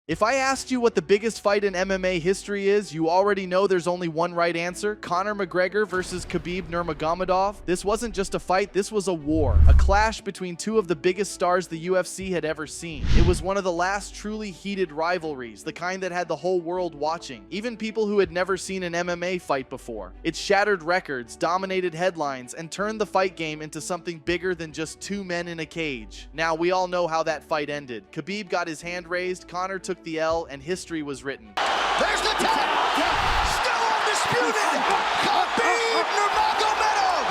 If I asked you what the biggest fight in MMA history is, you already know there's only one right answer: Conor McGregor versus Khabib Nurmagomedov. This wasn't just a fight, this was a war. A clash between two of the biggest stars the UFC had ever seen. It was one of the last truly heated rivalries, the kind that had the whole world watching, even people who had never seen an MMA fight before. It shattered records, dominated headlines, and turned the fight game into something bigger than just two men in a cage. Now, we all know how that fight ended. Khabib got his hand raised, Conor took the L, and history was written. There's the tap! Still undisputed! Khabib Nurmagomedov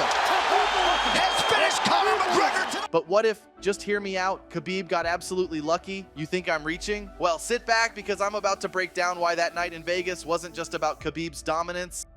has finished Conor McGregor. But what if, just hear me out, Khabib got absolutely lucky? You think I'm reaching? Well, sit back because I'm about to break down why that night in Vegas wasn't just about Khabib's dominance.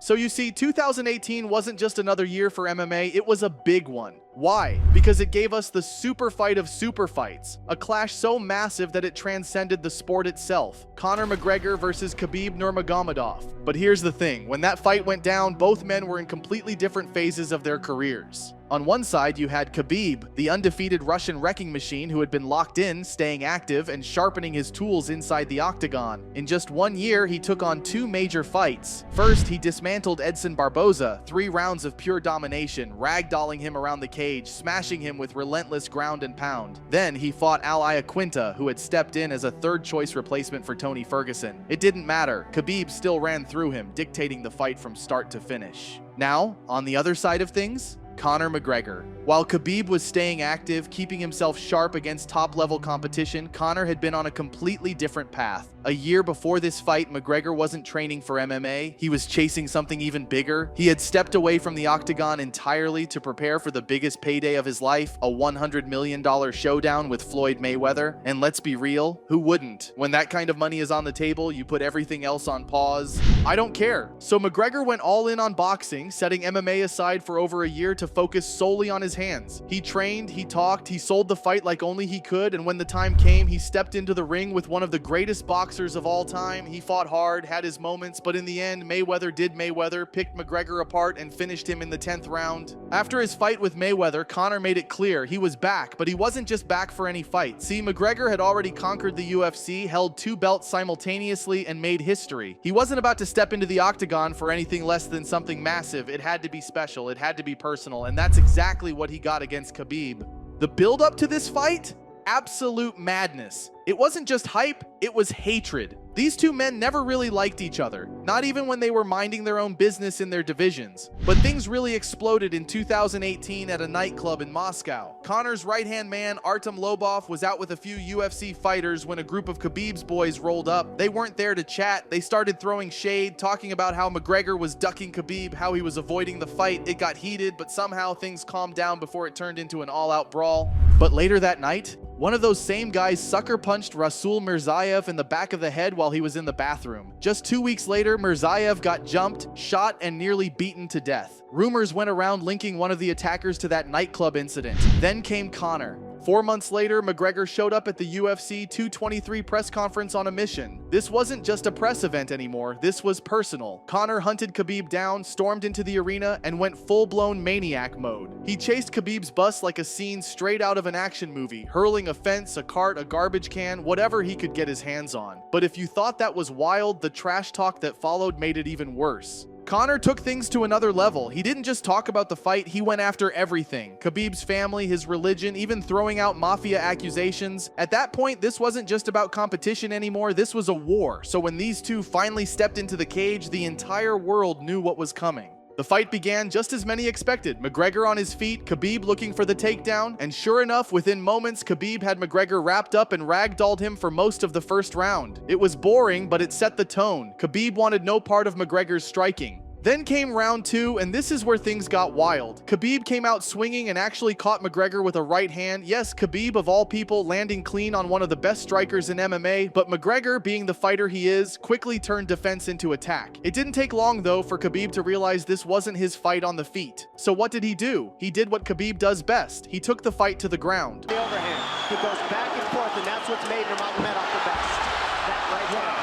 So you see, 2018 wasn't just another year for MMA, it was a big one. Why? Because it gave us the super fight of super fights, a clash so massive that it transcended the sport itself. Conor McGregor versus Khabib Nurmagomedov. But here's the thing, when that fight went down, both men were in completely different phases of their careers. On one side, you had Khabib, the undefeated Russian wrecking machine who had been locked in, staying active, and sharpening his tools inside the octagon. In just 1 year, he took on two major fights. First, he dismantled Edson Barboza, 3 rounds of pure domination, ragdolling him around the cage, smashing him with relentless ground and pound. Then, he fought Al Iaquinta, who had stepped in as a third-choice replacement for Tony Ferguson. It didn't matter. Khabib still ran through him, dictating the fight from start to finish. Now, on the other side of things, Conor McGregor. While Khabib was staying active, keeping himself sharp against top-level competition, Conor had been on a completely different path. A year before this fight, McGregor wasn't training for MMA. He was chasing something even bigger. He had stepped away from the octagon entirely to prepare for the biggest payday of his life, a $100 million showdown with Floyd Mayweather. And let's be real, who wouldn't? When that kind of money is on the table, you put everything else on pause. I don't care. So McGregor went all in on boxing, setting MMA aside for over a year to focus solely on his hands. He trained, he talked, he sold the fight like only he could, and when the time came, he stepped into the ring with one of the greatest boxers of all time. He fought hard, had his moments, but in the end, Mayweather did Mayweather, picked McGregor apart, and finished him in the 10th round. After his fight with Mayweather, Conor made it clear he was back, but he wasn't just back for any fight. See, McGregor had already conquered the UFC, held 2 belts simultaneously, and made history. He wasn't about to step into the octagon for anything less than something massive. It had to be special, it had to be personal, and that's exactly what he got against Khabib. The build-up to this fight? Absolute madness. It wasn't just hype, it was hatred. These two men never really liked each other, not even when they were minding their own business in their divisions. But things really exploded in 2018 at a nightclub in Moscow. Conor's right-hand man, Artem Lobov, was out with a few UFC fighters when a group of Khabib's boys rolled up. They weren't there to chat, they started throwing shade, talking about how McGregor was ducking Khabib, how he was avoiding the fight. It got heated, but somehow things calmed down before it turned into an all-out brawl. But later that night, one of those same guys sucker punched Rasul Mirzaev in the back of the head while he was in the bathroom. Just 2 weeks later, Mirzaev got jumped, shot, and nearly beaten to death. Rumors went around linking one of the attackers to that nightclub incident. Then came Conor. 4 months later, McGregor showed up at the UFC 223 press conference on a mission. This wasn't just a press event anymore, this was personal. Conor hunted Khabib down, stormed into the arena, and went full-blown maniac mode. He chased Khabib's bus like a scene straight out of an action movie, hurling a fence, a cart, a garbage can, whatever he could get his hands on. But if you thought that was wild, the trash talk that followed made it even worse. Conor took things to another level. He didn't just talk about the fight, he went after everything. Khabib's family, his religion, even throwing out mafia accusations. At that point, this wasn't just about competition anymore, this was a war. So when these two finally stepped into the cage, the entire world knew what was coming. The fight began just as many expected. McGregor on his feet, Khabib looking for the takedown, and sure enough, within moments, Khabib had McGregor wrapped up and ragdolled him for most of the first round. It was boring, but it set the tone. Khabib wanted no part of McGregor's striking. Then came round 2, and this is where things got wild. Khabib came out swinging and actually caught McGregor with a right hand. Yes, Khabib, of all people, landing clean on one of the best strikers in MMA, but McGregor, being the fighter he is, quickly turned defense into attack. It didn't take long, though, for Khabib to realize this wasn't his fight on the feet. So what did he do? He did what Khabib does best. He took the fight to the ground. The overhand. He goes back and forth, and that's what's made Nurmagomedov the best. That right hand.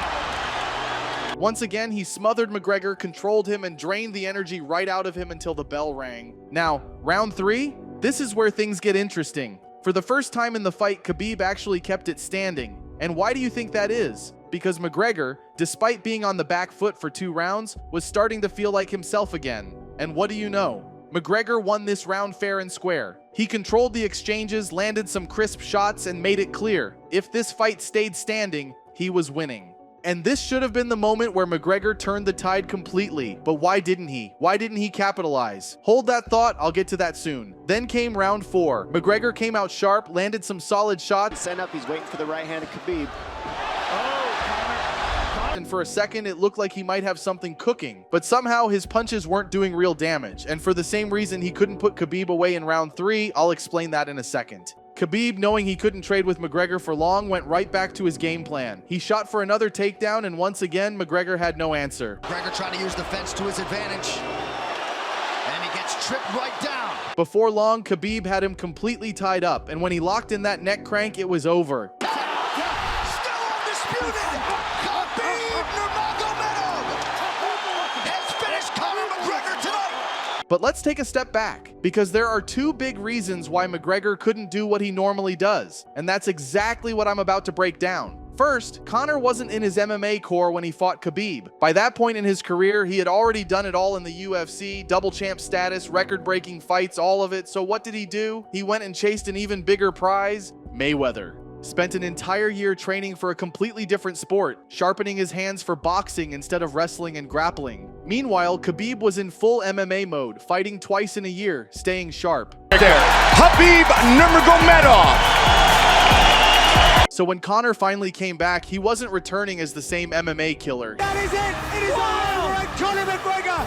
Once again, he smothered McGregor, controlled him, and drained the energy right out of him until the bell rang. Now, round 3? This is where things get interesting. For the first time in the fight, Khabib actually kept it standing. And why do you think that is? Because McGregor, despite being on the back foot for 2 rounds, was starting to feel like himself again. And what do you know? McGregor won this round fair and square. He controlled the exchanges, landed some crisp shots, and made it clear, if this fight stayed standing, he was winning. And this should have been the moment where McGregor turned the tide completely. But why didn't he? Why didn't he capitalize? Hold that thought, I'll get to that soon. Then came round 4. McGregor came out sharp, landed some solid shots. Send up, he's waiting for the right hand of Khabib. And for a second, it looked like he might have something cooking. But somehow his punches weren't doing real damage. And for the same reason he couldn't put Khabib away in round 3, I'll explain that in a second. Khabib, knowing he couldn't trade with McGregor for long, went right back to his game plan. He shot for another takedown, and once again, McGregor had no answer. McGregor trying to use the fence to his advantage. And he gets tripped right down. Before long, Khabib had him completely tied up, and when he locked in that neck crank, it was over. Still undisputed. Khabib Nurmagomedov has finished Conor McGregor tonight. But let's take a step back, because there are 2 big reasons why McGregor couldn't do what he normally does, and that's exactly what I'm about to break down. First, Conor wasn't in his MMA core when he fought Khabib. By that point in his career, he had already done it all in the UFC, double champ status, record-breaking fights, all of it. So what did he do? He went and chased an even bigger prize, Mayweather. Spent an entire year training for a completely different sport, sharpening his hands for boxing instead of wrestling and grappling. Meanwhile, Khabib was in full MMA mode, fighting twice in a year, staying sharp. Khabib Nurmagomedov. So when Conor finally came back, he wasn't returning as the same MMA killer. That is it! It is over, and Conor McGregor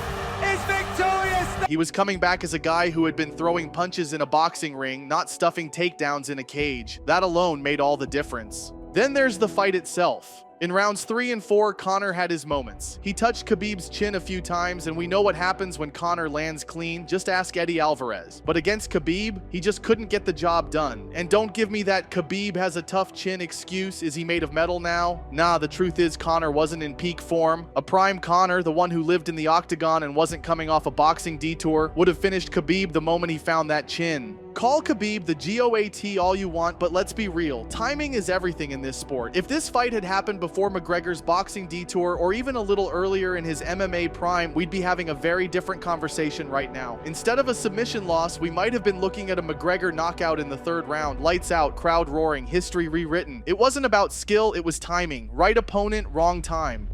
is victorious! He was coming back as a guy who had been throwing punches in a boxing ring, not stuffing takedowns in a cage. That alone made all the difference. Then there's the fight itself. In rounds 3 and 4, Conor had his moments. He touched Khabib's chin a few times, and we know what happens when Conor lands clean. Just ask Eddie Alvarez. But against Khabib, he just couldn't get the job done. And don't give me that Khabib has a tough chin excuse. Is he made of metal now? Nah, the truth is Conor wasn't in peak form. A prime Conor, the one who lived in the octagon and wasn't coming off a boxing detour, would have finished Khabib the moment he found that chin. Call Khabib the GOAT all you want, but let's be real. Timing is everything in this sport. If this fight had happened before McGregor's boxing detour or even a little earlier in his MMA prime, we'd be having a very different conversation right now. Instead of a submission loss, we might have been looking at a McGregor knockout in the 3rd round. Lights out, crowd roaring, history rewritten. It wasn't about skill, it was timing. Right opponent, wrong time.